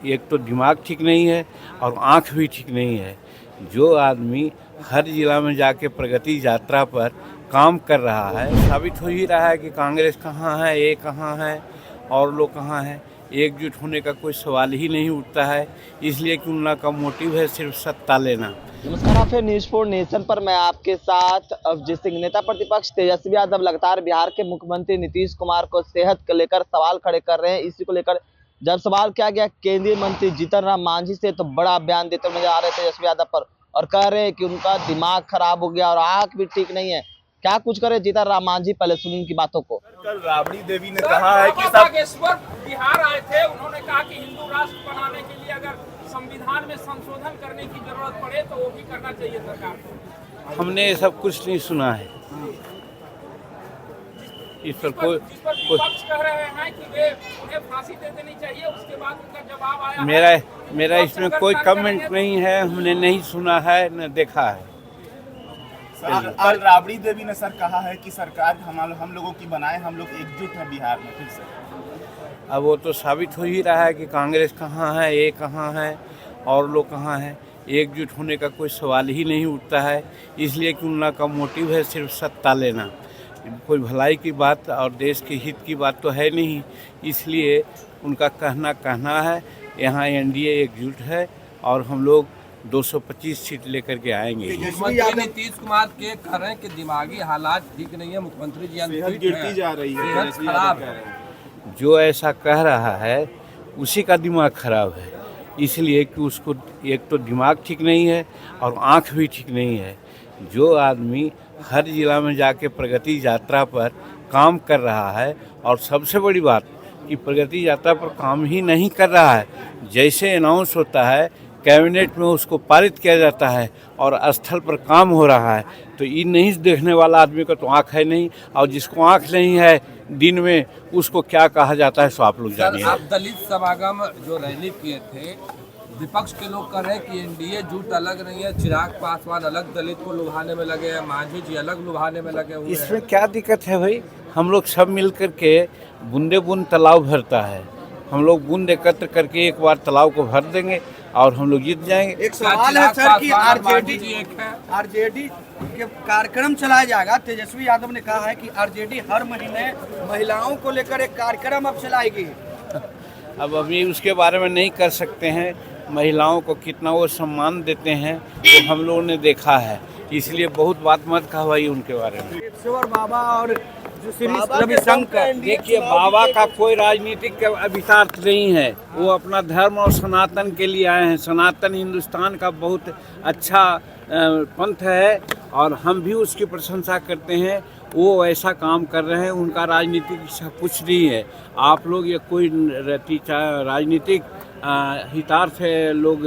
एक तो दिमाग ठीक नहीं है और आँख भी ठीक नहीं है। जो आदमी हर जिला में जाके प्रगति यात्रा पर काम कर रहा है, साबित हो ही रहा है कि कांग्रेस कहाँ है, ये कहाँ है और लोग कहाँ हैं। एकजुट होने का कोई सवाल ही नहीं उठता है, इसलिए कि उनका मोटिव है सिर्फ सत्ता लेना। नमस्कार, आप है न्यूज फॉर नेशन पर मैं आपके साथ अवजीत सिंह। नेता प्रतिपक्ष तेजस्वी यादव लगातार बिहार के मुख्यमंत्री नीतीश कुमार को सेहत को लेकर सवाल खड़े कर रहे हैं। इसी को लेकर जब सवाल किया गया केंद्रीय मंत्री जीतन राम मांझी से, तो बड़ा बयान देते हुए नजर आ रहे थे तेजस्वी यादव पर और कह रहे हैं कि उनका दिमाग खराब हो गया और आंख भी ठीक नहीं है। क्या कुछ करे जीतन राम मांझी, पहले सुनिए उनकी बातों को। कल राबड़ी देवी ने कहा है कि बागेश्वर बिहार आए थे, उन्होंने कहा कि हिंदू राष्ट्र बनाने के लिए अगर संविधान में संशोधन करने की जरूरत पड़े तो वो भी करना चाहिए सरकार को। हमने ये सब कुछ नहीं सुना है। इस पर कोई विपक्ष कह रहे हैं कि वे उन्हें फांसी दे देनी चाहिए। उसके बाद उनका जवाब आया मेरा इसमें कोई कमेंट नहीं है। हमने नहीं सुना है न देखा है। कल राबड़ी देवी ने सर कहा है कि सरकार हम लोगों की बनाए, हम लोग एकजुट हैं बिहार में फिर से। अब वो तो साबित हो ही रहा है कि कांग्रेस कहाँ है, ये कहाँ है और लोग कहाँ हैं। एकजुट होने का कोई सवाल ही नहीं उठता है, इसलिए कि उनका मोटिव है सिर्फ सत्ता लेना। कोई भलाई की बात और देश के हित की बात तो है नहीं, इसलिए उनका कहना है यहाँ एनडीए एकजुट है और हम लोग 225 सीट लेकर के आएंगे। मुख्यमंत्री नीतीश कुमार के कह रहे हैं कि दिमागी हालात ठीक नहीं है, मुख्यमंत्री जी सेहत गिरती जा रही है, सेहत खराब है। जो ऐसा कह रहा है उसी का दिमाग खराब है, इसलिए कि उसको एक तो दिमाग ठीक नहीं है और आँख भी ठीक नहीं है। जो आदमी हर जिला में जाके प्रगति यात्रा पर काम कर रहा है और सबसे बड़ी बात कि प्रगति यात्रा पर काम ही नहीं कर रहा है, जैसे अनाउंस होता है कैबिनेट में उसको पारित किया जाता है और स्थल पर काम हो रहा है, तो ये नहीं देखने वाला आदमी का तो आँख है नहीं, और जिसको आँख नहीं है दिन में उसको क्या कहा जाता है सो आप लोग जानिए। आप दलित समागम जो रैली किए थे, विपक्ष के लोग कह रहे हैं कि एनडीए जुट अलग नहीं है, चिराग पासवान अलग दलित को लुभाने में लगे हैं, मांझी जी अलग लुभाने में लगे हुए हैं। इसमें क्या दिक्कत है भाई? हम लोग सब मिल करके बूंदे बूंद तालाब भरता है। हम लोग बूंद एकत्र करके एक बार तालाब को भर देंगे और हम लोग जीत जाएंगे। एक सवाल है सर कि आरजेडी के कार्यक्रम चलाया जाएगा। तेजस्वी यादव ने कहा है कि आरजेडी हर महीने महिलाओं को लेकर एक कार्यक्रम अब चलाएगी। अब अभी उसके बारे में नहीं कर सकते हैं। महिलाओं को कितना वो सम्मान देते हैं तो हम लोगों ने देखा है, इसलिए बहुत बात मत कहवाई उनके बारे में। बाबा और रविशंकर, देखिए बाबा का कोई राजनीतिक अभिशार्थ नहीं है, वो अपना धर्म और सनातन के लिए आए हैं। सनातन हिंदुस्तान का बहुत अच्छा पंथ है और हम भी उसकी प्रशंसा करते हैं। वो ऐसा काम कर रहे हैं, उनका राजनीतिक कुछ नहीं है। आप लोग ये कोई राजनीतिक हितार्थ लोग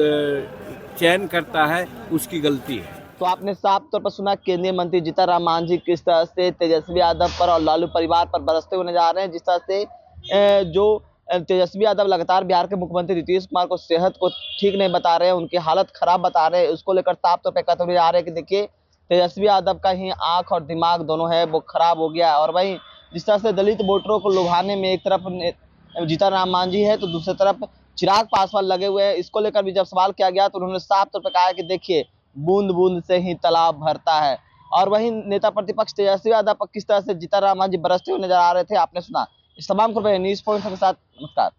चयन करता है, उसकी गलती है। तो आपने साफ तौर पर सुना केंद्रीय मंत्री जीतन राम मांझी किस तरह से तेजस्वी यादव पर और लालू परिवार पर बरसते हुए नजर आ रहे हैं। जिस तरह से जो तेजस्वी यादव लगातार बिहार के मुख्यमंत्री नीतीश कुमार को सेहत को ठीक नहीं बता रहे हैं, उनकी हालत खराब बता रहे हैं, उसको लेकर साफ तौर पर कहते हुए आ रहे हैं कि देखिए तेजस्वी यादव का ही आंख और दिमाग दोनों है वो खराब हो गया। और वहीं जिस तरह से दलित वोटरों को लुभाने में एक तरफ जीतन राम मांझी है तो दूसरी तरफ चिराग पासवान लगे हुए हैं। इसको लेकर भी जब सवाल किया गया तो उन्होंने साफ तौर पर कहा कि देखिए बूंद बूंद से ही तालाब भरता है। और वहीं नेता प्रतिपक्ष तेजस्वी यादव पर किस तरह से जीतन राम मांझी बरसते हुए नजर आ रहे थे, आपने सुना। इस तमाम खबरें न्यूज़ पॉइंट के साथ नमस्कार।